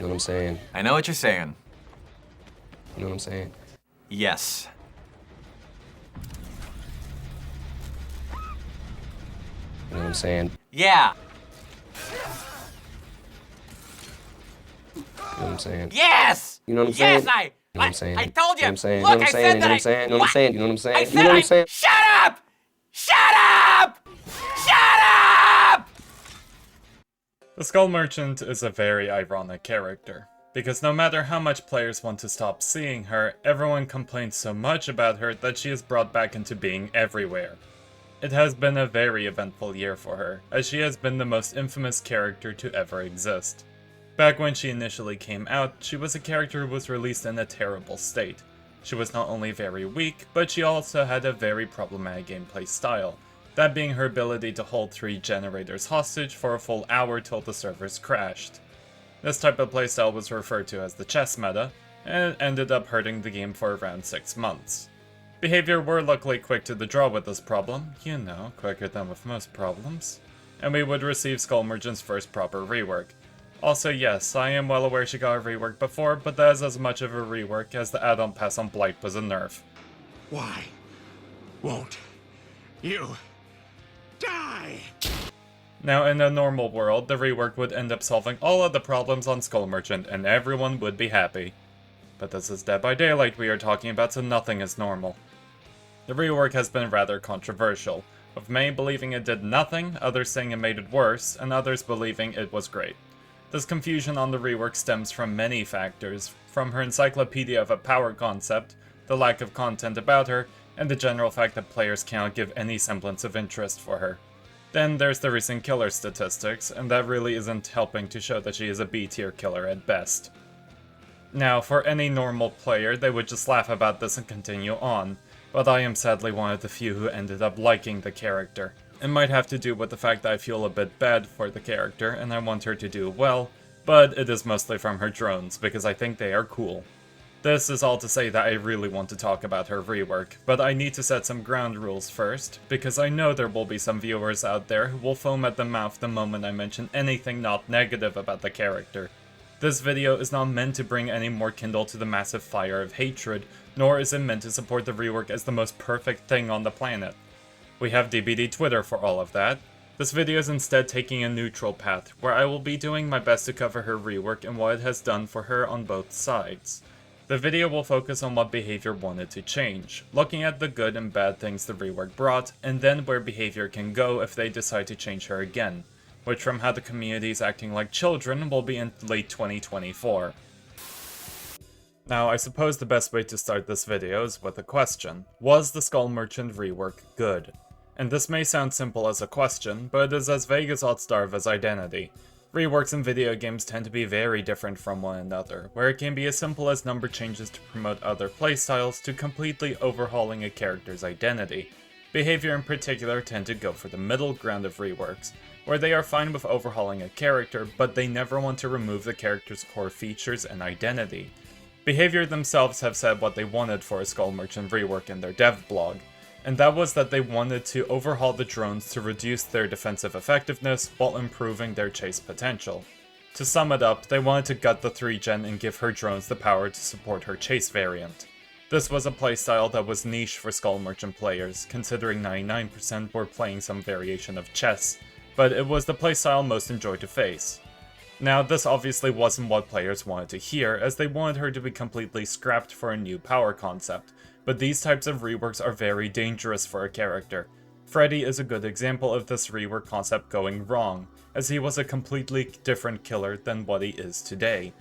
know what I'm saying? I know what you're saying. You know what I'm saying? Yes. You know what I'm saying? Yeah. You know what I'm saying? Yes! You know what I'm saying? Yes, You know what I'm saying? I told you! You know what I'm saying? Look, You know what I'm I saying? said that You know what I'm saying? You know what I'm saying? You know what I'm saying? I You said know what I'm saying? Shut up! Shut up! Shut up! The Skull Merchant is a very ironic character, because no matter how much players want to stop seeing her, everyone complains so much about her that she is brought back into being everywhere. It has been a very eventful year for her, as she has been the most infamous character to ever exist. Back when she initially came out, she was a character who was released in a terrible state. She was not only very weak, but she also had a very problematic gameplay style, that being her ability to hold 3 generators hostage for a full hour till the servers crashed. This type of playstyle was referred to as the chess meta, and it ended up hurting the game for around 6 months. Behavior were luckily quick to the draw with this problem, you know, quicker than with most problems, and we would receive Skull Merchant's first proper rework. Also yes, I am well aware she got a rework before, but that is as much of a rework as the add-on pass on Blight was a nerf. Why won't you die? Now in a normal world, the rework would end up solving all of the problems on Skull Merchant and everyone would be happy. But this is Dead by Daylight we are talking about, so nothing is normal. The rework has been rather controversial, with many believing it did nothing, others saying it made it worse, and others believing it was great. This confusion on the rework stems from many factors, from her encyclopedia of a power concept, the lack of content about her, and the general fact that players cannot give any semblance of interest for her. Then there's the recent killer statistics, and that really isn't helping to show that she is a B-tier killer at best. Now, for any normal player, they would just laugh about this and continue on, but I am sadly one of the few who ended up liking the character. It might have to do with the fact that I feel a bit bad for the character, and I want her to do well, but it is mostly from her drones, because I think they are cool. This is all to say that I really want to talk about her rework, but I need to set some ground rules first, because I know there will be some viewers out there who will foam at the mouth the moment I mention anything not negative about the character. This video is not meant to bring any more kindle to the massive fire of hatred, nor is it meant to support the rework as the most perfect thing on the planet. We have DBD Twitter for all of that. This video is instead taking a neutral path, where I will be doing my best to cover her rework and what it has done for her on both sides. The video will focus on what behavior wanted to change, looking at the good and bad things the rework brought, and then where behavior can go if they decide to change her again, which from how the community is acting like children will be in late 2024. Now, I suppose the best way to start this video is with a question. Was the Skull Merchant rework good? And this may sound simple as a question, but it is as vague as Otzdarva's identity. Reworks in video games tend to be very different from one another, where it can be as simple as number changes to promote other playstyles to completely overhauling a character's identity. Behavior in particular tend to go for the middle ground of reworks, where they are fine with overhauling a character, but they never want to remove the character's core features and identity. Behavior themselves have said what they wanted for a Skull Merchant rework in their dev blog, and that was that they wanted to overhaul the drones to reduce their defensive effectiveness while improving their chase potential. To sum it up, they wanted to gut the 3-gen and give her drones the power to support her chase variant. This was a playstyle that was niche for Skull Merchant players, considering 99% were playing some variation of chess, but it was the playstyle most enjoyed to face. Now, this obviously wasn't what players wanted to hear, as they wanted her to be completely scrapped for a new power concept, but these types of reworks are very dangerous for a character. Freddy is a good example of this rework concept going wrong, as he was a completely different killer than what he is today.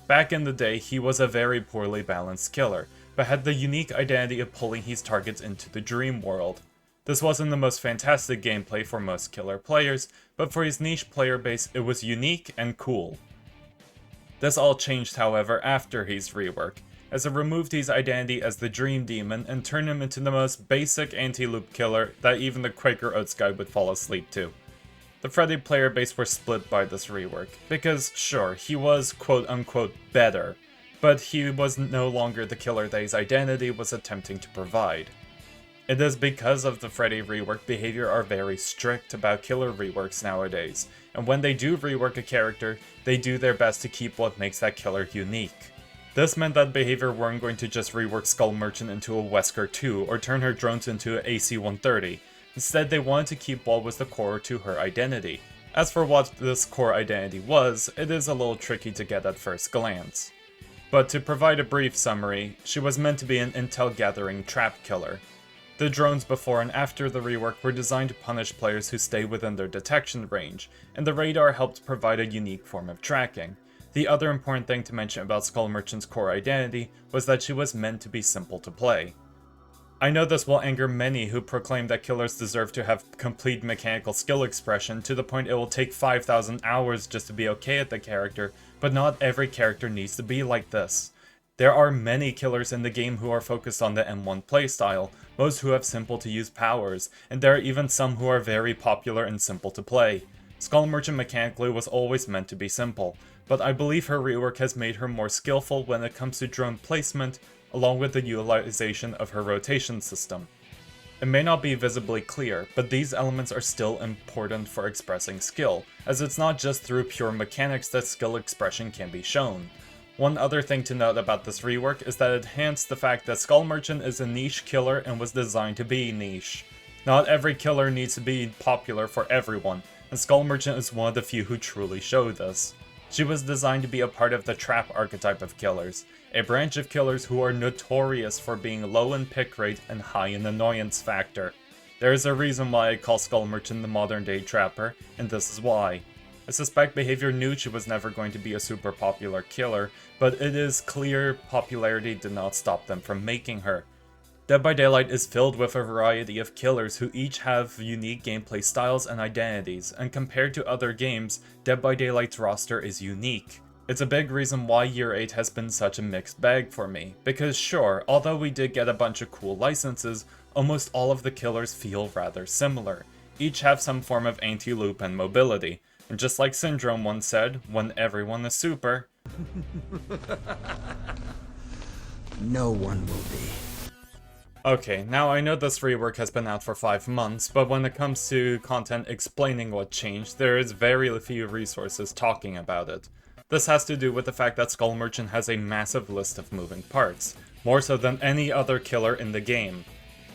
Back in the day, he was a very poorly balanced killer, but had the unique identity of pulling his targets into the dream world. This wasn't the most fantastic gameplay for most killer players, but for his niche player base it was unique and cool. This all changed however after his rework, as it removed his identity as the Dream Demon and turned him into the most basic anti-loop killer that even the Quaker Oats guy would fall asleep to. The Freddy player base were split by this rework, because sure, he was quote-unquote better, but he was no longer the killer that his identity was attempting to provide. It is because of the Freddy rework behavior are very strict about killer reworks nowadays, and when they do rework a character, they do their best to keep what makes that killer unique. This meant that behavior weren't going to just rework Skull Merchant into a Wesker 2 or turn her drones into an AC-130. Instead, they wanted to keep what was the core to her identity. As for what this core identity was, it is a little tricky to get at first glance. But to provide a brief summary, she was meant to be an intel-gathering trap killer. The drones before and after the rework were designed to punish players who stay within their detection range, and the radar helped provide a unique form of tracking. The other important thing to mention about Skull Merchant's core identity was that she was meant to be simple to play. I know this will anger many who proclaim that killers deserve to have complete mechanical skill expression to the point it will take 5,000 hours just to be okay at the character, but not every character needs to be like this. There are many killers in the game who are focused on the M1 playstyle, most who have simple to use powers, and there are even some who are very popular and simple to play. Skull Merchant mechanically was always meant to be simple, but I believe her rework has made her more skillful when it comes to drone placement, along with the utilization of her rotation system. It may not be visibly clear, but these elements are still important for expressing skill, as it's not just through pure mechanics that skill expression can be shown. One other thing to note about this rework is that it enhanced the fact that Skull Merchant is a niche killer and was designed to be niche. Not every killer needs to be popular for everyone, and Skull Merchant is one of the few who truly show this. She was designed to be a part of the trap archetype of killers, a branch of killers who are notorious for being low in pick rate and high in annoyance factor. There is a reason why I call Skull Merchant the modern day trapper, and this is why. I suspect Behavior knew she was never going to be a super popular killer, but it is clear popularity did not stop them from making her. Dead by Daylight is filled with a variety of killers who each have unique gameplay styles and identities, and compared to other games, Dead by Daylight's roster is unique. It's a big reason why Year 8 has been such a mixed bag for me, because sure, although we did get a bunch of cool licenses, almost all of the killers feel rather similar. Each have some form of anti-loop and mobility, and just like Syndrome once said, when everyone is super, no one will be. Okay, now I know this rework has been out for 5 months, but when it comes to content explaining what changed, there is very few resources talking about it. This has to do with the fact that Skull Merchant has a massive list of moving parts, more so than any other killer in the game.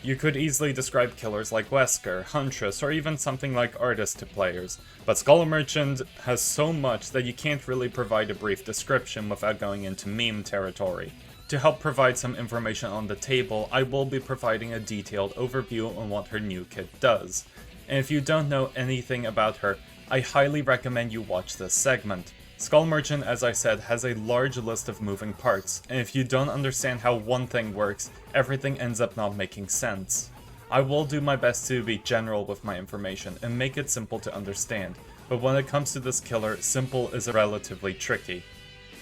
You could easily describe killers like Wesker, Huntress, or even something like Artist to players, but Skull Merchant has so much that you can't really provide a brief description without going into meme territory. To help provide some information on the table, I will be providing a detailed overview on what her new kit does. And if you don't know anything about her, I highly recommend you watch this segment. Skull Merchant, as I said, has a large list of moving parts, and if you don't understand how one thing works, everything ends up not making sense. I will do my best to be general with my information and make it simple to understand, but when it comes to this killer, simple is relatively tricky.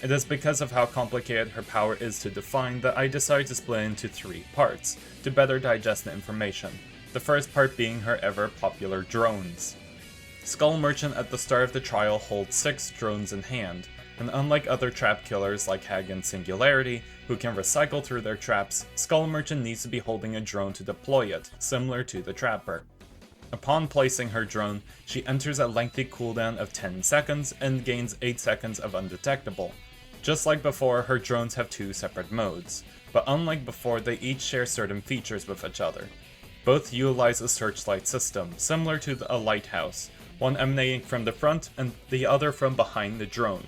It is because of how complicated her power is to define that I decided to split it into 3 parts, to better digest the information. The first part being her ever popular drones. Skull Merchant at the start of the trial holds 6 drones in hand, and unlike other trap killers like Hag and Singularity, who can recycle through their traps, Skull Merchant needs to be holding a drone to deploy it, similar to the Trapper. Upon placing her drone, she enters a lengthy cooldown of 10 seconds and gains 8 seconds of undetectable. Just like before, her drones have 2 separate modes, but unlike before, they each share certain features with each other. Both utilize a searchlight system, similar to a lighthouse, one emanating from the front and the other from behind the drone.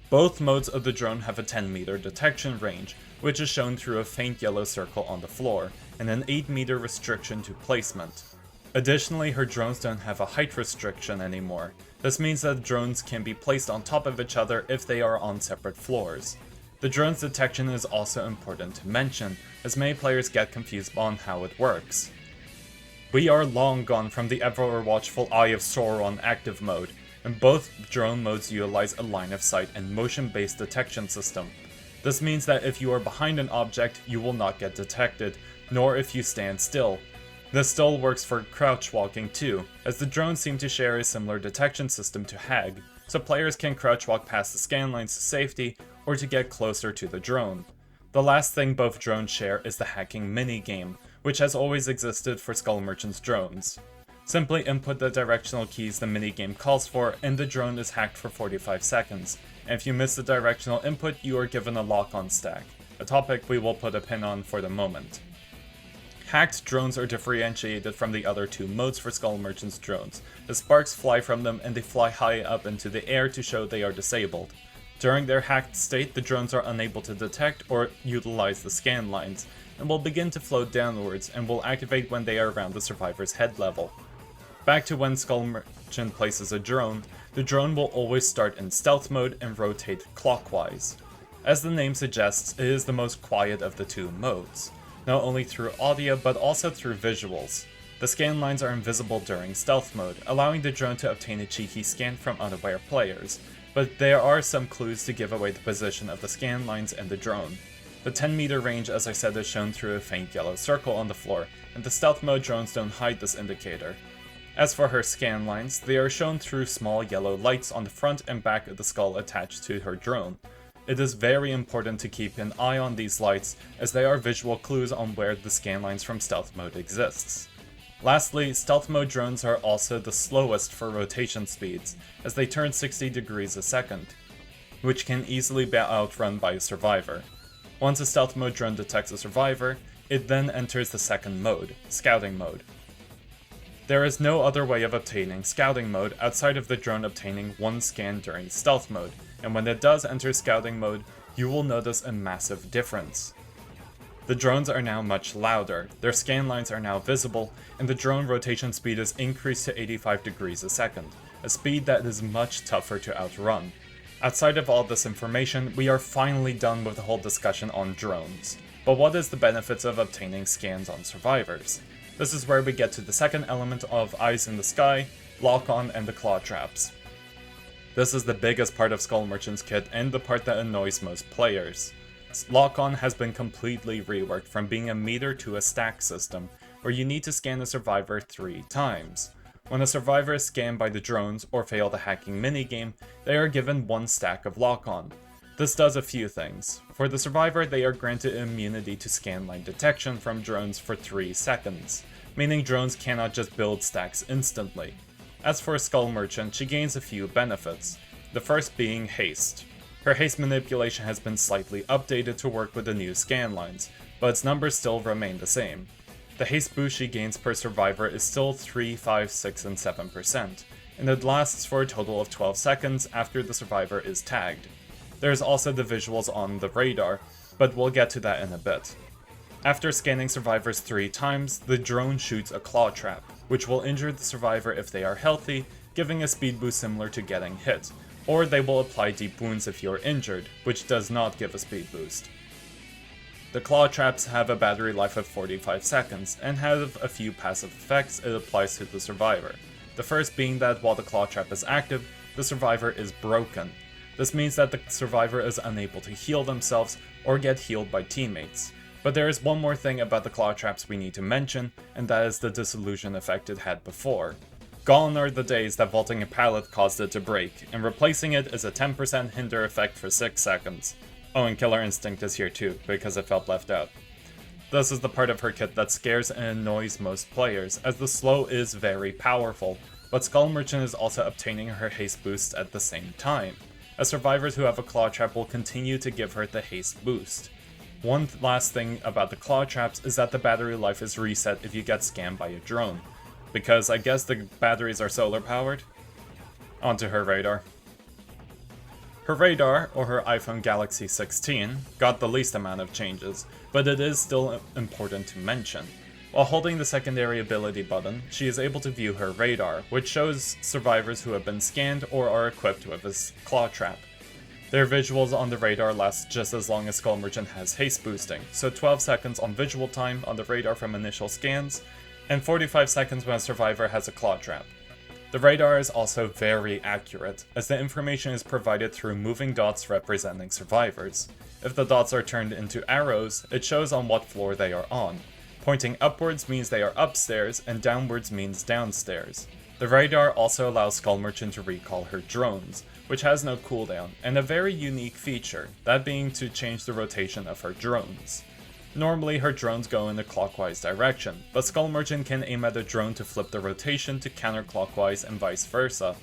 Both modes of the drone have a 10-meter detection range, which is shown through a faint yellow circle on the floor, and an 8-meter restriction to placement. Additionally, her drones don't have a height restriction anymore. This means that drones can be placed on top of each other if they are on separate floors. The drone's detection is also important to mention, as many players get confused on how it works. We are long gone from the ever watchful Eye of Sauron active mode, and both drone modes utilize a line of sight and motion-based detection system. This means that if you are behind an object, you will not get detected, nor if you stand still. This still works for crouch walking too, as the drones seem to share a similar detection system to Hag, so players can crouch walk past the scan lines to safety, or to get closer to the drone. The last thing both drones share is the hacking minigame, which has always existed for Skull Merchant's drones. Simply input the directional keys the minigame calls for, and the drone is hacked for 45 seconds, and if you miss the directional input, you are given a lock-on stack, a topic we will put a pin on for the moment. Hacked drones are differentiated from the other two modes for Skull Merchant's drones. The sparks fly from them and they fly high up into the air to show they are disabled. During their hacked state, the drones are unable to detect or utilize the scan lines, and will begin to float downwards and will activate when they are around the survivor's head level. Back to when Skull Merchant places a drone, the drone will always start in stealth mode and rotate clockwise. As the name suggests, it is the most quiet of the two modes, not only through audio but also through visuals. The scan lines are invisible during stealth mode, allowing the drone to obtain a cheeky scan from unaware players, but there are some clues to give away the position of the scan lines and the drone. The 10-meter range, as I said, is shown through a faint yellow circle on the floor, and the stealth mode drones don't hide this indicator. As for her scan lines, they are shown through small yellow lights on the front and back of the skull attached to her drone. It is very important to keep an eye on these lights, as they are visual clues on where the scan lines from stealth mode exists. Lastly, stealth mode drones are also the slowest for rotation speeds, as they turn 60 degrees a second, which can easily be outrun by a survivor. Once a stealth mode drone detects a survivor, it then enters the second mode, scouting mode. There is no other way of obtaining scouting mode outside of the drone obtaining one scan during stealth mode, and when it does enter scouting mode, you will notice a massive difference. The drones are now much louder, their scan lines are now visible, and the drone rotation speed is increased to 85 degrees a second, a speed that is much tougher to outrun. Outside of all this information, we are finally done with the whole discussion on drones. But what is the benefits of obtaining scans on survivors? This is where we get to the second element of Eyes in the Sky, Lock-On, and the Claw Traps. This is the biggest part of Skull Merchant's kit and the part that annoys most players. Lock-On has been completely reworked from being a meter to a stack system, where you need to scan a survivor 3 times. When a survivor is scanned by the drones or fail the hacking minigame, they are given 1 stack of Lock-On. This does a few things. For the survivor, they are granted immunity to scanline detection from drones for 3 seconds, meaning drones cannot just build stacks instantly. As for Skull Merchant, she gains a few benefits, the first being haste. Her haste manipulation has been slightly updated to work with the new scanlines, but its numbers still remain the same. The haste boost she gains per survivor is still 3, 5, 6, and 7%, and it lasts for a total of 12 seconds after the survivor is tagged. There's also the visuals on the radar, but we'll get to that in a bit. After scanning survivors 3 times, the drone shoots a claw trap, which will injure the survivor if they are healthy, giving a speed boost similar to getting hit, or they will apply deep wounds if you're injured, which does not give a speed boost. The claw traps have a battery life of 45 seconds, and have a few passive effects it applies to the survivor. The first being that while the claw trap is active, the survivor is broken. This means that the survivor is unable to heal themselves or get healed by teammates. But there is one more thing about the claw traps we need to mention, and that is the disillusion effect it had before. Gone are the days that vaulting a pallet caused it to break, and replacing it is a 10% hinder effect for 6 seconds. Oh, and Killer Instinct is here too, because it felt left out. This is the part of her kit that scares and annoys most players, as the slow is very powerful, but Skull Merchant is also obtaining her haste boost at the same time, as survivors who have a claw trap will continue to give her the haste boost. One last thing about the claw traps is that the battery life is reset if you get scanned by a drone, because I guess the batteries are solar powered. Onto her radar. Her radar, or her iPhone Galaxy 16, got the least amount of changes, but it is still important to mention. While holding the secondary ability button, she is able to view her radar, which shows survivors who have been scanned or are equipped with this claw trap. Their visuals on the radar last just as long as Skull Merchant has haste boosting, so 12 seconds on visual time on the radar from initial scans, and 45 seconds when a survivor has a claw trap. The radar is also very accurate, as the information is provided through moving dots representing survivors. If the dots are turned into arrows, it shows on what floor they are on. Pointing upwards means they are upstairs, and downwards means downstairs. The radar also allows Skull Merchant to recall her drones, which has no cooldown, and a very unique feature, that being to change the rotation of her drones. Normally her drones go in a clockwise direction, but Skull Merchant can aim at a drone to flip the rotation to counterclockwise and vice versa.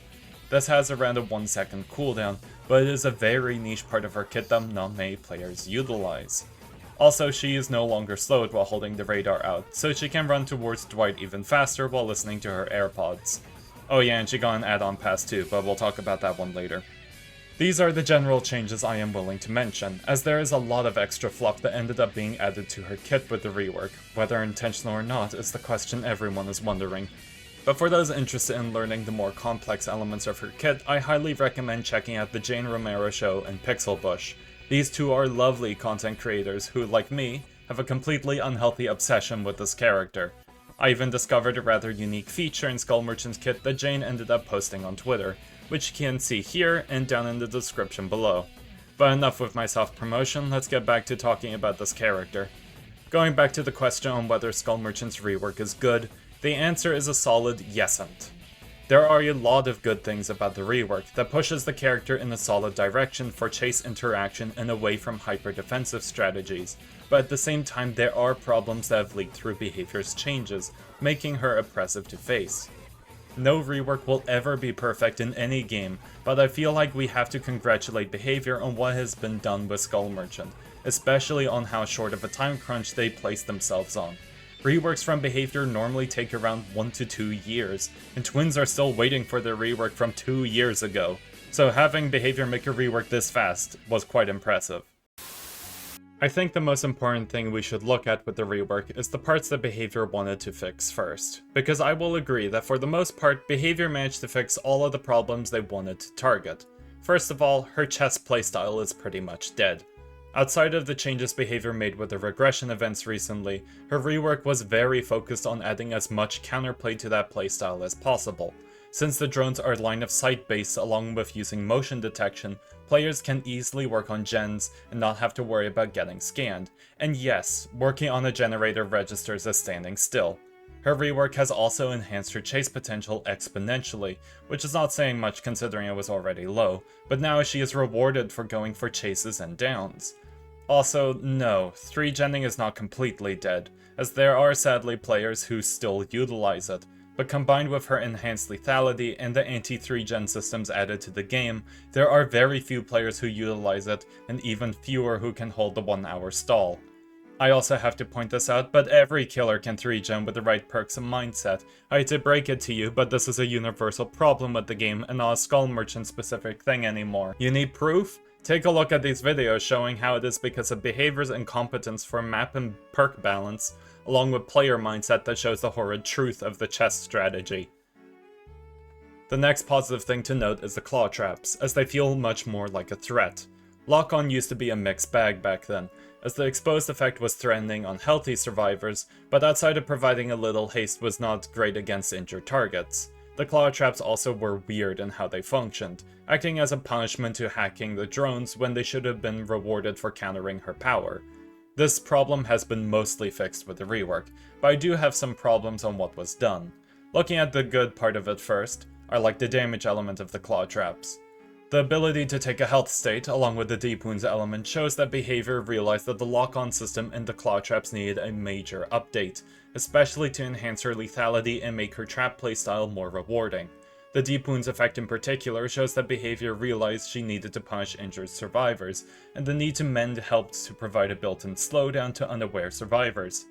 This has around a 1 second cooldown, but it is a very niche part of her kit that not many players utilize. Also, she is no longer slowed while holding the radar out, so she can run towards Dwight even faster while listening to her AirPods. Oh yeah, and she got an add-on pass too, but we'll talk about that one later. These are the general changes I am willing to mention, as there is a lot of extra fluff that ended up being added to her kit with the rework. Whether intentional or not is the question everyone is wondering. But for those interested in learning the more complex elements of her kit, I highly recommend checking out the Jane Romaro Show and Pixelbush. These two are lovely content creators who, like me, have a completely unhealthy obsession with this character. I even discovered a rather unique feature in Skull Merchant's kit that Jane ended up posting on Twitter, which you can see here and down in the description below. But enough with my self-promotion, let's get back to talking about this character. Going back to the question on whether Skull Merchant's rework is good, the answer is a solid yes'nt. There are a lot of good things about the rework that pushes the character in a solid direction for chase interaction and away from hyper-defensive strategies, but at the same time there are problems that have leaked through behavior's changes, making her oppressive to face. No rework will ever be perfect in any game, but I feel like we have to congratulate behavior on what has been done with Skull Merchant, especially on how short of a time crunch they placed themselves on. Reworks from behavior normally take around 1 to 2 years, and Twins are still waiting for their rework from 2 years ago, so having behavior make a rework this fast was quite impressive. I think the most important thing we should look at with the rework is the parts that behavior wanted to fix first, because I will agree that for the most part, behavior managed to fix all of the problems they wanted to target. First of all, her chess playstyle is pretty much dead. Outside of the changes behavior made with the regression events recently, her rework was very focused on adding as much counterplay to that playstyle as possible. Since the drones are line of sight based along with using motion detection, players can easily work on gens and not have to worry about getting scanned. And yes, working on a generator registers as standing still. Her rework has also enhanced her chase potential exponentially, which is not saying much considering it was already low, but now she is rewarded for going for chases and downs. Also, no, 3-genning is not completely dead, as there are sadly players who still utilize it, but combined with her enhanced lethality and the anti-3-gen systems added to the game, there are very few players who utilize it, and even fewer who can hold the 1-hour stall. I also have to point this out, but every killer can 3-gen with the right perks and mindset. I hate to break it to you, but this is a universal problem with the game and not a Skull Merchant specific thing anymore. You need proof? Take a look at these videos showing how it is because of behavior's incompetence for map and perk balance, along with player mindset that shows the horrid truth of the chess strategy. The next positive thing to note is the claw traps, as they feel much more like a threat. Lock-on used to be a mixed bag back then, as the exposed effect was threatening on healthy survivors, but outside of providing a little haste was not great against injured targets. The claw traps also were weird in how they functioned, acting as a punishment to hacking the drones when they should have been rewarded for countering her power. This problem has been mostly fixed with the rework, but I do have some problems on what was done. Looking at the good part of it first, I like the damage element of the claw traps. The ability to take a health state, along with the deep wounds element, shows that behavior realized that the lock-on system and the claw traps needed a major update, especially to enhance her lethality and make her trap playstyle more rewarding. The deep wounds effect in particular shows that behavior realized she needed to punish injured survivors, and the need to mend helped to provide a built-in slowdown to unaware survivors.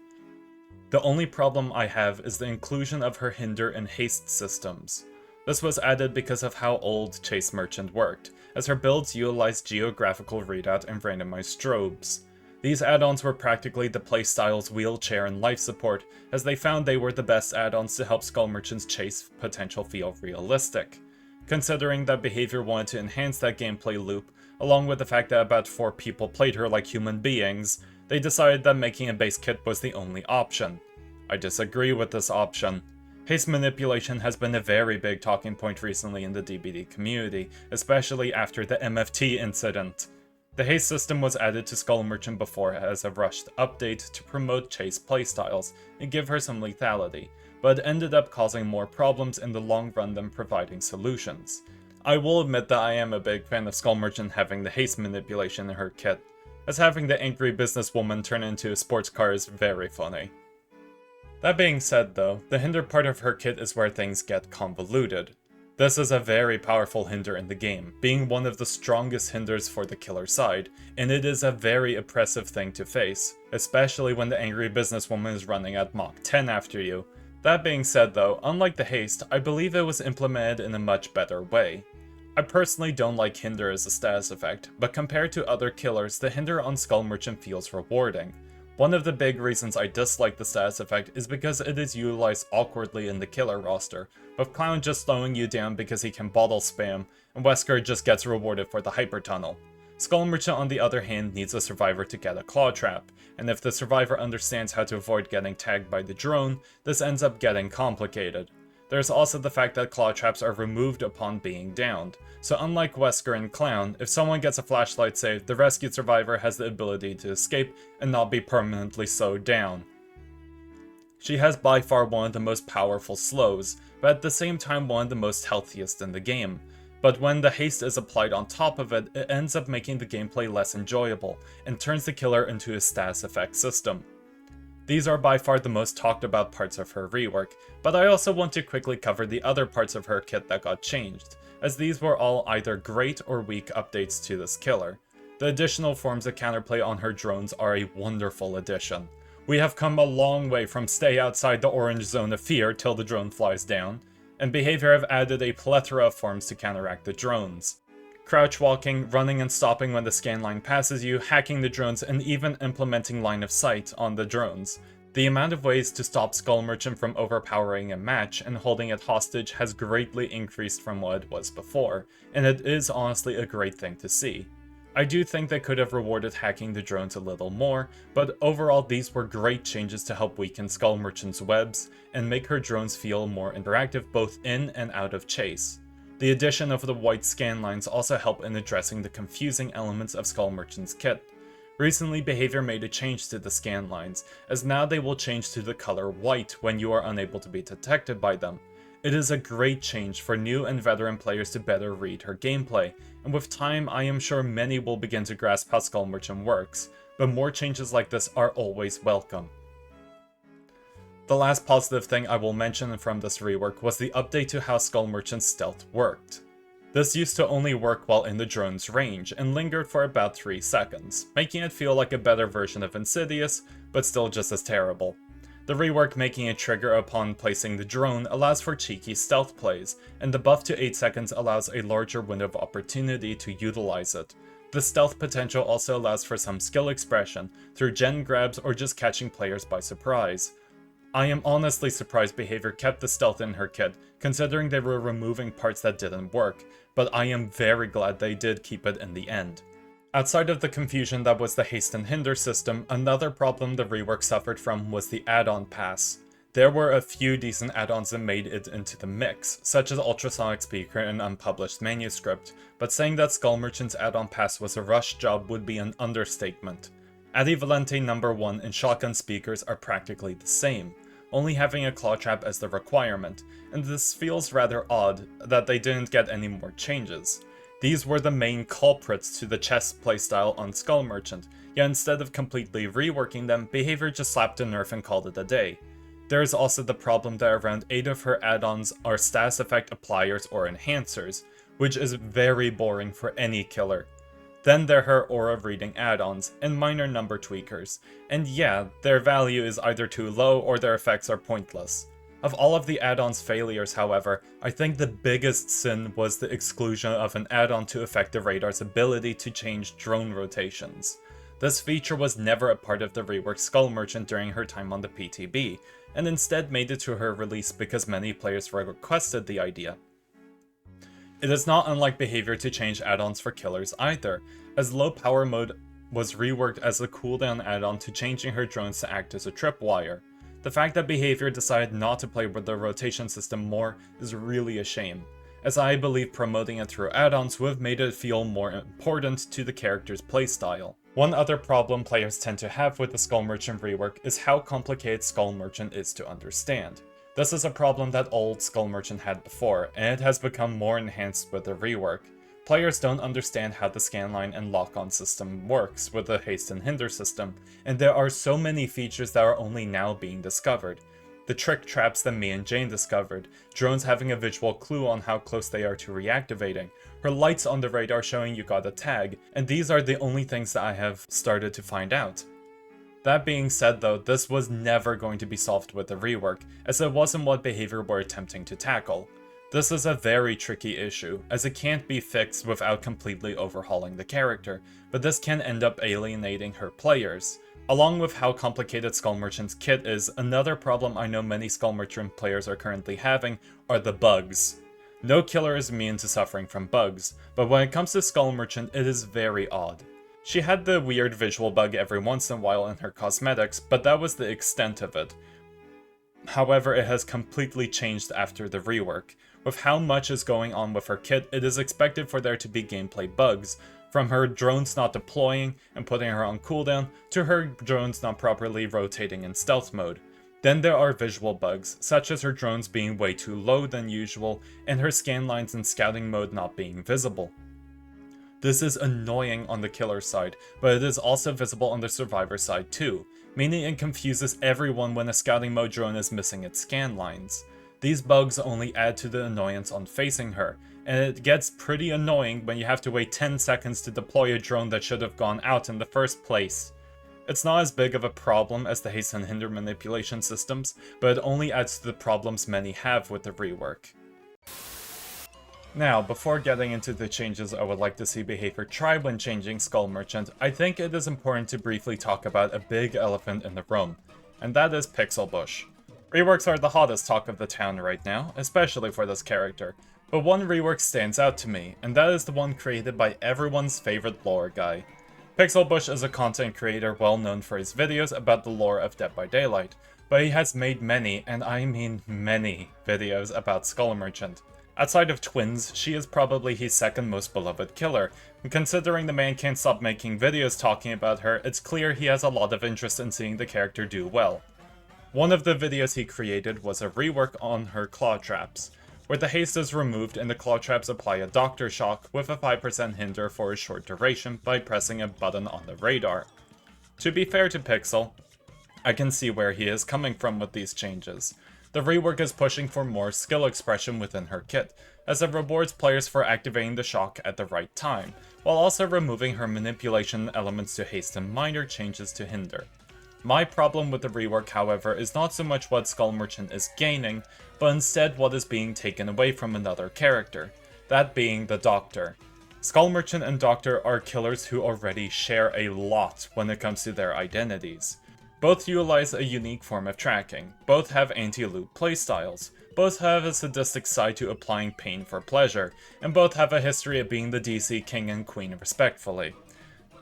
The only problem I have is the inclusion of her hinder and haste systems. This was added because of how old Chase Merchant worked, as her builds utilized geographical readout and randomized strobes. These add-ons were practically the playstyle's wheelchair and life support, as they found they were the best add-ons to help Skull Merchant's chase potential feel realistic. Considering that behavior wanted to enhance that gameplay loop, along with the fact that about 4 people played her like human beings, they decided that making a base kit was the only option. I disagree with this option. Haste manipulation has been a very big talking point recently in the DBD community, especially after the MFT incident. The haste system was added to Skull Merchant before as a rushed update to promote chase playstyles and give her some lethality, but ended up causing more problems in the long run than providing solutions. I will admit that I am a big fan of Skull Merchant having the haste manipulation in her kit. as having the angry businesswoman turn into a sports car is very funny. That being said though, the hinder part of her kit is where things get convoluted. This is a very powerful hinder in the game, being one of the strongest hinders for the killer side, and it is a very oppressive thing to face, especially when the angry businesswoman is running at Mach 10 after you. That being said though, unlike the haste, I believe it was implemented in a much better way. I personally don't like hinder as a status effect, but compared to other killers, the hinder on Skull Merchant feels rewarding. One of the big reasons I dislike the status effect is because it is utilized awkwardly in the killer roster, with Clown just slowing you down because he can bottle spam, and Wesker just gets rewarded for the hyper tunnel. Skull Merchant on the other hand needs a survivor to get a claw trap, and if the survivor understands how to avoid getting tagged by the drone, this ends up getting complicated. There's also the fact that claw traps are removed upon being downed, so unlike Wesker and Clown, if someone gets a flashlight save, the rescued survivor has the ability to escape and not be permanently slowed down. She has by far one of the most powerful slows, but at the same time one of the most healthiest in the game. But when the haste is applied on top of it, it ends up making the gameplay less enjoyable, and turns the killer into a status effect system. These are by far the most talked about parts of her rework, but I also want to quickly cover the other parts of her kit that got changed, as these were all either great or weak updates to this killer. The additional forms of counterplay on her drones are a wonderful addition. We have come a long way from stay outside the orange zone of fear till the drone flies down, and Behavior have added a plethora of forms to counteract the drones. Crouch walking, running and stopping when the scan line passes you, hacking the drones, and even implementing line of sight on the drones. The amount of ways to stop Skull Merchant from overpowering a match and holding it hostage has greatly increased from what it was before, and it is honestly a great thing to see. I do think they could have rewarded hacking the drones a little more, but overall these were great changes to help weaken Skull Merchant's webs and make her drones feel more interactive both in and out of chase. The addition of the white scan lines also help in addressing the confusing elements of Skull Merchant's kit. Recently, Behavior made a change to the scan lines, as now they will change to the color white when you are unable to be detected by them. It is a great change for new and veteran players to better read her gameplay, and with time I am sure many will begin to grasp how Skull Merchant works, but more changes like this are always welcome. The last positive thing I will mention from this rework was the update to how Skull Merchant's stealth worked. This used to only work while in the drone's range, and lingered for about 3 seconds, making it feel like a better version of Insidious, but still just as terrible. The rework making it trigger upon placing the drone allows for cheeky stealth plays, and the buff to 8 seconds allows a larger window of opportunity to utilize it. The stealth potential also allows for some skill expression, through gen grabs or just catching players by surprise. I am honestly surprised Behavior kept the stealth in her kit, considering they were removing parts that didn't work, but I am very glad they did keep it in the end. Outside of the confusion that was the haste and hinder system, another problem the rework suffered from was the add-on pass. There were a few decent add-ons that made it into the mix, such as Ultrasonic Speaker and Unpublished Manuscript, but saying that Skull Merchant's add-on pass was a rush job would be an understatement. Adi Valente No. 1 and Shotgun Speakers are practically the same, only having a claw trap as the requirement, and this feels rather odd that they didn't get any more changes. These were the main culprits to the chess playstyle on Skull Merchant, yet instead of completely reworking them, Behavior just slapped a nerf and called it a day. There is also the problem that around 8 of her add-ons are status effect appliers or enhancers, which is very boring for any killer. Then there are her aura reading add-ons, and minor number tweakers, and yeah, their value is either too low or their effects are pointless. Of all of the add-ons failures, however, I think the biggest sin was the exclusion of an add-on to affect the radar's ability to change drone rotations. This feature was never a part of the reworked Skull Merchant during her time on the PTB, and instead made it to her release because many players requested the idea. It is not unlike Behavior to change add-ons for killers either, as low power mode was reworked as a cooldown add-on to changing her drones to act as a tripwire. The fact that Behavior decided not to play with the rotation system more is really a shame, as I believe promoting it through add-ons would have made it feel more important to the character's playstyle. One other problem players tend to have with the Skull Merchant rework is how complicated Skull Merchant is to understand. This is a problem that old Skull Merchant had before, and it has become more enhanced with the rework. Players don't understand how the scanline and lock-on system works with the haste and hinder system, and there are so many features that are only now being discovered. The trick traps that me and Jane discovered, drones having a visual clue on how close they are to reactivating, her lights on the radar showing you got a tag, and these are the only things that I have started to find out. That being said though, this was never going to be solved with the rework, as it wasn't what behavior we're attempting to tackle. This is a very tricky issue, as it can't be fixed without completely overhauling the character, but this can end up alienating her players. Along with how complicated Skull Merchant's kit is, another problem I know many Skull Merchant players are currently having are the bugs. No killer is immune to suffering from bugs, but when it comes to Skull Merchant, it is very odd. She had the weird visual bug every once in a while in her cosmetics, but that was the extent of it. However, it has completely changed after the rework. With how much is going on with her kit, it is expected for there to be gameplay bugs, from her drones not deploying and putting her on cooldown, to her drones not properly rotating in stealth mode. Then there are visual bugs, such as her drones being way too low than usual, and her scan lines in scouting mode not being visible. This is annoying on the killer side, but it is also visible on the survivor side too, meaning it confuses everyone when a scouting mode drone is missing its scan lines. These bugs only add to the annoyance on facing her, and it gets pretty annoying when you have to wait 10 seconds to deploy a drone that should have gone out in the first place. It's not as big of a problem as the haste and hinder manipulation systems, but it only adds to the problems many have with the rework. Now, before getting into the changes I would like to see behavior try when changing Skull Merchant, I think it is important to briefly talk about a big elephant in the room, and that is Pixel Bush. Reworks are the hottest talk of the town right now, especially for this character, but one rework stands out to me, and that is the one created by everyone's favorite lore guy. Pixel Bush is a content creator well known for his videos about the lore of Dead by Daylight, but he has made many, and I mean many, videos about Skull Merchant. Outside of Twins, she is probably his second most beloved killer, and considering the man can't stop making videos talking about her, it's clear he has a lot of interest in seeing the character do well. One of the videos he created was a rework on her claw traps, where the haste is removed and the claw traps apply a doctor shock with a 5% hinder for a short duration by pressing a button on the radar. To be fair to Pixel, I can see where he is coming from with these changes. The rework is pushing for more skill expression within her kit, as it rewards players for activating the shock at the right time, while also removing her manipulation elements to haste and minor changes to hinder. My problem with the rework, however, is not so much what Skull Merchant is gaining, but instead what is being taken away from another character, that being the Doctor. Skull Merchant and Doctor are killers who already share a lot when it comes to their identities. Both utilize a unique form of tracking, both have anti-loot playstyles, both have a sadistic side to applying pain for pleasure, and both have a history of being the DC king and queen respectfully.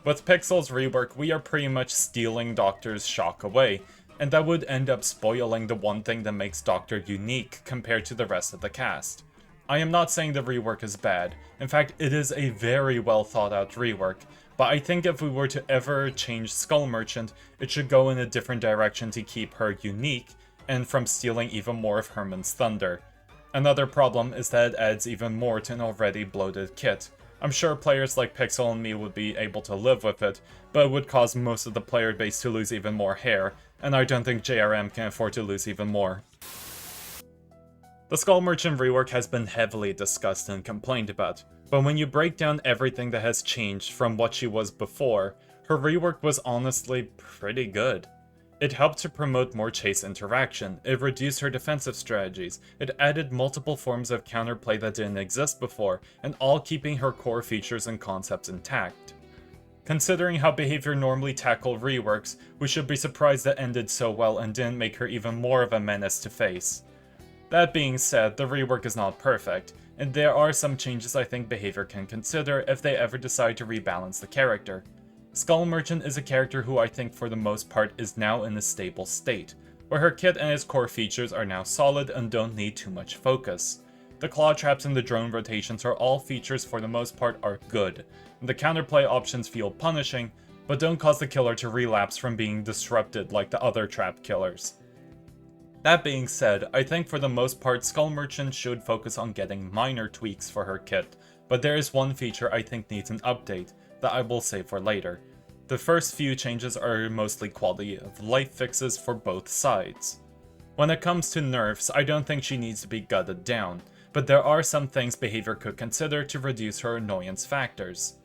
With Pixel's rework, we are pretty much stealing Doctor's shock away, and that would end up spoiling the one thing that makes Doctor unique compared to the rest of the cast. I am not saying the rework is bad, in fact it is a very well thought out rework, but I think if we were to ever change Skull Merchant, it should go in a different direction to keep her unique, and from stealing even more of Herman's thunder. Another problem is that it adds even more to an already bloated kit. I'm sure players like Pixel and me would be able to live with it, but it would cause most of the player base to lose even more hair, and I don't think JRM can afford to lose even more. The Skull Merchant rework has been heavily discussed and complained about, but when you break down everything that has changed from what she was before, her rework was honestly pretty good. It helped to promote more chase interaction, it reduced her defensive strategies, it added multiple forms of counterplay that didn't exist before, and all keeping her core features and concepts intact. Considering how behavior normally tackle reworks, we should be surprised that ended so well and didn't make her even more of a menace to face. That being said, the rework is not perfect, and there are some changes I think behavior can consider if they ever decide to rebalance the character. Skull Merchant is a character who I think for the most part is now in a stable state, where her kit and its core features are now solid and don't need too much focus. The claw traps and the drone rotations are all features for the most part are good, and the counterplay options feel punishing, but don't cause the killer to relapse from being disrupted like the other trap killers. That being said, I think for the most part Skull Merchant should focus on getting minor tweaks for her kit, but there is one feature I think needs an update that I will save for later. The first few changes are mostly quality of life fixes for both sides. When it comes to nerfs, I don't think she needs to be gutted down, but there are some things behavior could consider to reduce her annoyance factors.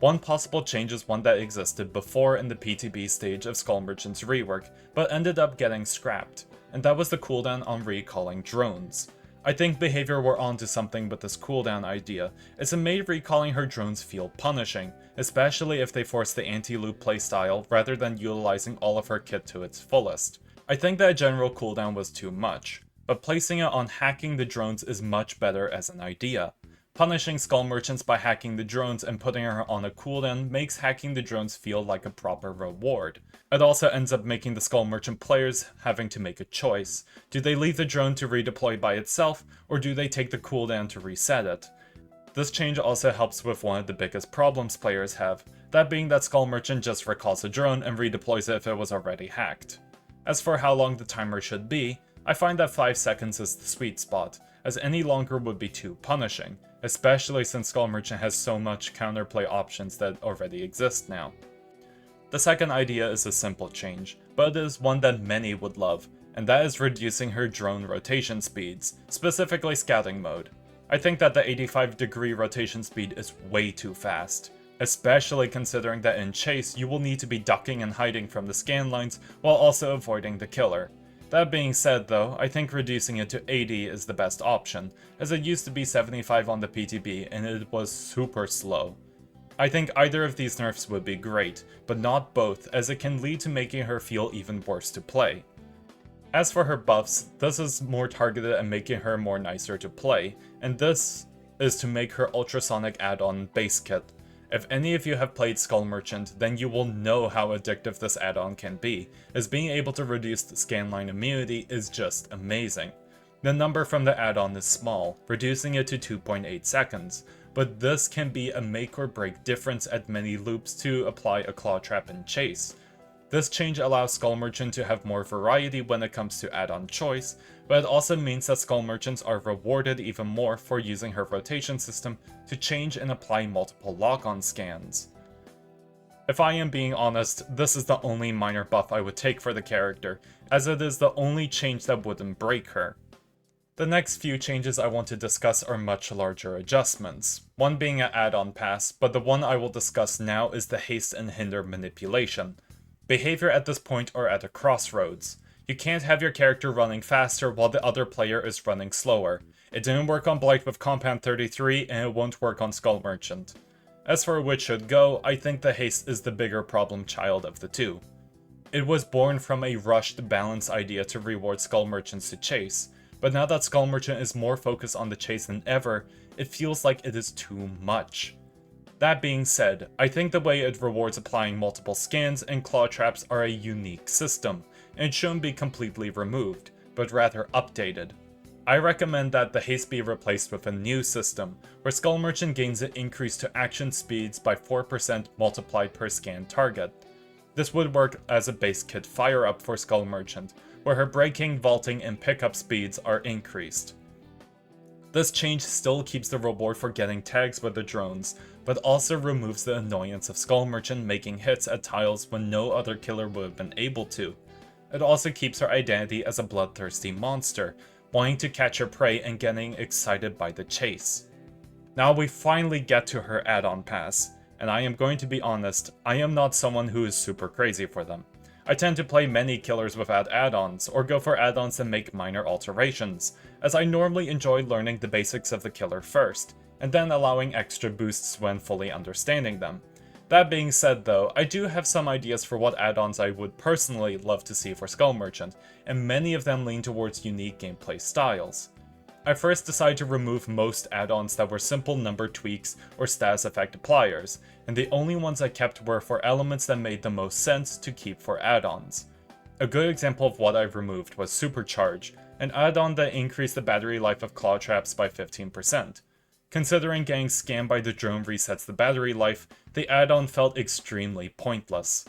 One possible change is one that existed before in the PTB stage of Skull Merchant's rework, but ended up getting scrapped, and that was the cooldown on recalling drones. I think behavior were onto something with this cooldown idea, as it made recalling her drones feel punishing, especially if they forced the anti-loop playstyle rather than utilizing all of her kit to its fullest. I think that a general cooldown was too much, but placing it on hacking the drones is much better as an idea. Punishing Skull Merchants by hacking the drones and putting her on a cooldown makes hacking the drones feel like a proper reward. It also ends up making the Skull Merchant players having to make a choice. Do they leave the drone to redeploy by itself, or do they take the cooldown to reset it? This change also helps with one of the biggest problems players have, that being that Skull Merchant just recalls a drone and redeploys it if it was already hacked. As for how long the timer should be, I find that 5 seconds is the sweet spot, as any longer would be too punishing, especially since Skull Merchant has so much counterplay options that already exist now. The second idea is a simple change, but it is one that many would love, and that is reducing her drone rotation speeds, specifically scouting mode. I think that the 85-degree rotation speed is way too fast, especially considering that in chase you will need to be ducking and hiding from the scan lines while also avoiding the killer. That being said though, I think reducing it to 80 is the best option, as it used to be 75 on the PTB and it was super slow. I think either of these nerfs would be great, but not both, as it can lead to making her feel even worse to play. As for her buffs, this is more targeted at making her more nicer to play, and this is to make her ultrasonic add-on base kit. If any of you have played Skull Merchant, then you will know how addictive this add-on can be, as being able to reduce the scanline immunity is just amazing. The number from the add-on is small, reducing it to 2.8 seconds, but this can be a make or break difference at many loops to apply a claw trap and chase. This change allows Skull Merchant to have more variety when it comes to add-on choice, but it also means that Skull Merchants are rewarded even more for using her rotation system to change and apply multiple lock-on scans. If I am being honest, this is the only minor buff I would take for the character, as it is the only change that wouldn't break her. The next few changes I want to discuss are much larger adjustments, one being an add-on pass, but the one I will discuss now is the haste and hinder manipulation. Behavior at this point are at a crossroads. You can't have your character running faster while the other player is running slower. It didn't work on Blight with Compound 33, and it won't work on Skull Merchant. As for which should go, I think the haste is the bigger problem child of the two. It was born from a rushed balance idea to reward Skull Merchants to chase, but now that Skull Merchant is more focused on the chase than ever, it feels like it is too much. That being said, I think the way it rewards applying multiple scans and claw traps are a unique system, and shouldn't be completely removed, but rather updated. I recommend that the haste be replaced with a new system, where Skull Merchant gains an increase to action speeds by 4% multiplied per scan target. This would work as a base kit fire-up for Skull Merchant, where her braking, vaulting, and pickup speeds are increased. This change still keeps the reward for getting tags with the drones, but also removes the annoyance of Skull Merchant making hits at tiles when no other killer would have been able to. It also keeps her identity as a bloodthirsty monster, wanting to catch her prey and getting excited by the chase. Now we finally get to her add-on pass, and I am going to be honest, I am not someone who is super crazy for them. I tend to play many killers without add-ons, or go for add-ons and make minor alterations, as I normally enjoy learning the basics of the killer first, and then allowing extra boosts when fully understanding them. That being said though, I do have some ideas for what add-ons I would personally love to see for Skull Merchant, and many of them lean towards unique gameplay styles. I first decided to remove most add-ons that were simple number tweaks or status effect appliers, and the only ones I kept were for elements that made the most sense to keep for add-ons. A good example of what I've removed was Supercharge, an add-on that increased the battery life of claw traps by 15%. Considering getting scammed by the drone resets the battery life, the add-on felt extremely pointless.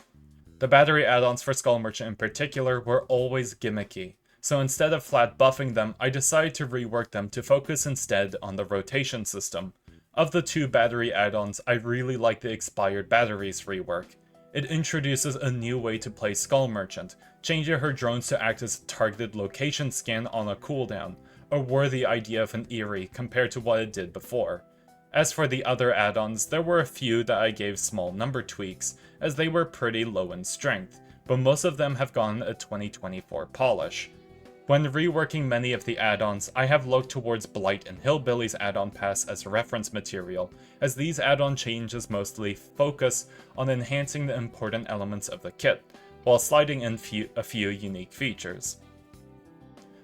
The battery add-ons for Skull Merchant in particular were always gimmicky, so instead of flat buffing them, I decided to rework them to focus instead on the rotation system. Of the 2 battery add-ons, I really like the Expired Batteries rework. It introduces a new way to play Skull Merchant, changing her drones to act as a targeted location scan on a cooldown, a worthy idea of an Eerie compared to what it did before. As for the other add-ons, there were a few that I gave small number tweaks, as they were pretty low in strength, but most of them have gotten a 2024 polish. When reworking many of the add-ons, I have looked towards Blight and Hillbilly's add-on pass as reference material, as these add-on changes mostly focus on enhancing the important elements of the kit, while sliding in a few unique features.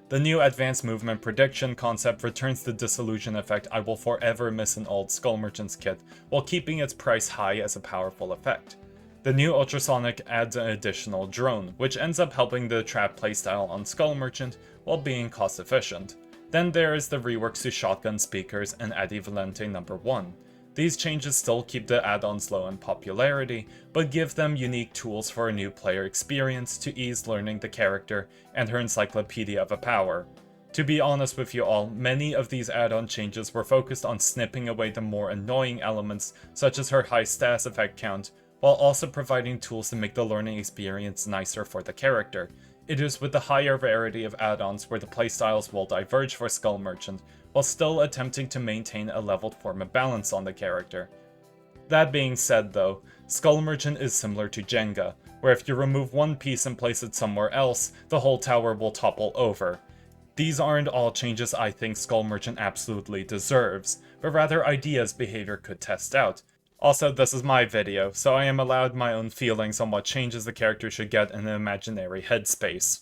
The new Advanced Movement Prediction concept returns the disillusion effect I will forever miss in old Skull Merchant's kit, while keeping its price high as a powerful effect. The new Ultrasonic adds an additional drone, which ends up helping the trap playstyle on Skull Merchant while being cost efficient. Then there is the reworks to Shotgun Speakers and Adivalente No. 1. These changes still keep the add-ons low in popularity, but give them unique tools for a new player experience to ease learning the character and her encyclopedia of a power. To be honest with you all, many of these add-on changes were focused on snipping away the more annoying elements, such as her high status effect count, while also providing tools to make the learning experience nicer for the character. It is with the higher variety of add-ons where the playstyles will diverge for Skull Merchant, while still attempting to maintain a leveled form of balance on the character. That being said though, Skull Merchant is similar to Jenga, where if you remove one piece and place it somewhere else, the whole tower will topple over. These aren't all changes I think Skull Merchant absolutely deserves, but rather ideas behavior could test out. Also, this is my video, so I am allowed my own feelings on what changes the character should get in an imaginary headspace.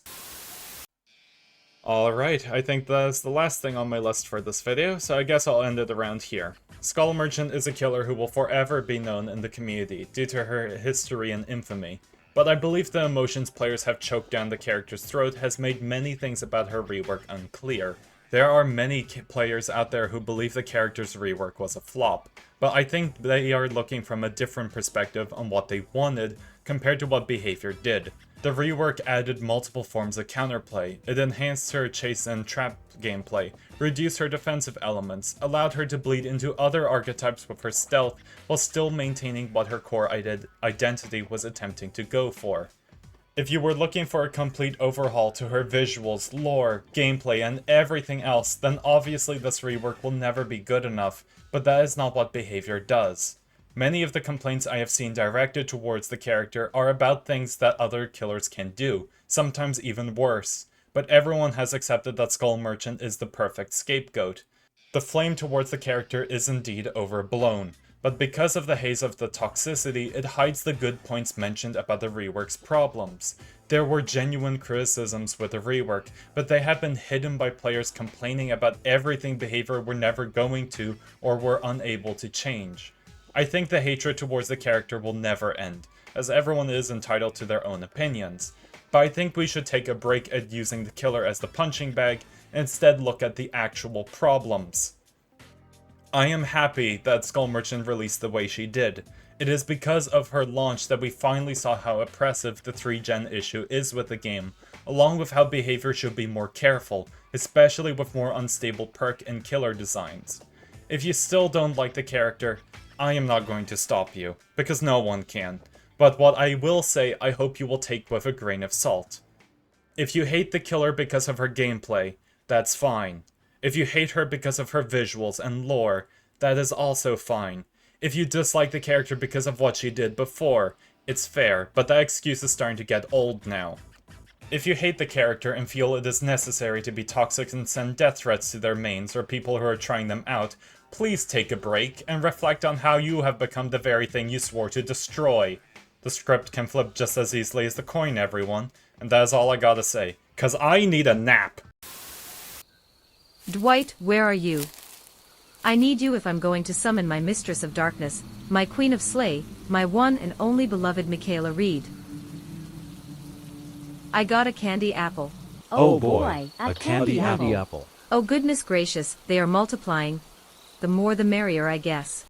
Alright, I think that's the last thing on my list for this video, so I guess I'll end it around here. Skull Merchant is a killer who will forever be known in the community due to her history and infamy, but I believe the emotions players have choked down the character's throat has made many things about her rework unclear. There are many players out there who believe the character's rework was a flop, but I think they are looking from a different perspective on what they wanted compared to what behavior did. The rework added multiple forms of counterplay, it enhanced her chase and trap gameplay, reduced her defensive elements, allowed her to bleed into other archetypes with her stealth, while still maintaining what her core identity was attempting to go for. If you were looking for a complete overhaul to her visuals, lore, gameplay, and everything else, then obviously this rework will never be good enough, but that is not what behavior does. Many of the complaints I have seen directed towards the character are about things that other killers can do, sometimes even worse, but everyone has accepted that Skull Merchant is the perfect scapegoat. The flame towards the character is indeed overblown, but because of the haze of the toxicity, it hides the good points mentioned about the rework's problems. There were genuine criticisms with the rework, but they have been hidden by players complaining about everything behavior were never going to or were unable to change. I think the hatred towards the character will never end, as everyone is entitled to their own opinions, but I think we should take a break at using the killer as the punching bag and instead look at the actual problems. I am happy that Skull Merchant released the way she did. It is because of her launch that we finally saw how oppressive the 3-gen issue is with the game, along with how behavior should be more careful, especially with more unstable perk and killer designs. If you still don't like the character, I am not going to stop you, because no one can, but what I will say I hope you will take with a grain of salt. If you hate the killer because of her gameplay, that's fine. If you hate her because of her visuals and lore, that is also fine. If you dislike the character because of what she did before, it's fair, but that excuse is starting to get old now. If you hate the character and feel it is necessary to be toxic and send death threats to their mains or people who are trying them out, please take a break and reflect on how you have become the very thing you swore to destroy. The script can flip just as easily as the coin, everyone, and that is all I gotta say, 'cause I need a nap. Dwight, where are you? I need you if I'm going to summon my Mistress of Darkness, my Queen of Slay, my one and only beloved Michaela Reed. I got a candy apple. Oh boy, a candy apple. Oh goodness gracious, they are multiplying. The more the merrier, I guess.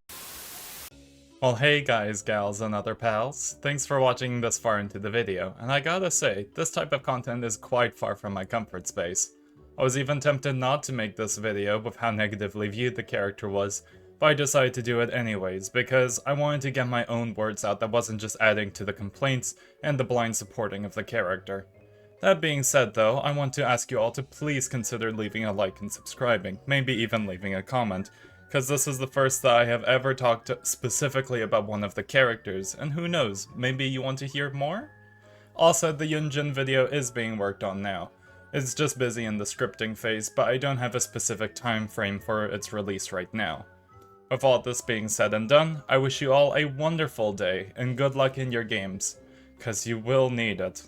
Well, hey guys, gals, and other pals. Thanks for watching this far into the video, and I gotta say, this type of content is quite far from my comfort space. I was even tempted not to make this video with how negatively viewed the character was, but I decided to do it anyways because I wanted to get my own words out that wasn't just adding to the complaints and the blind supporting of the character. That being said though, I want to ask you all to please consider leaving a like and subscribing, maybe even leaving a comment, because this is the first that I have ever talked specifically about one of the characters, and who knows, maybe you want to hear more? Also, the Yunjin video is being worked on now. It's just busy in the scripting phase, but I don't have a specific time frame for its release right now. With all this being said and done, I wish you all a wonderful day, and good luck in your games, cause you will need it.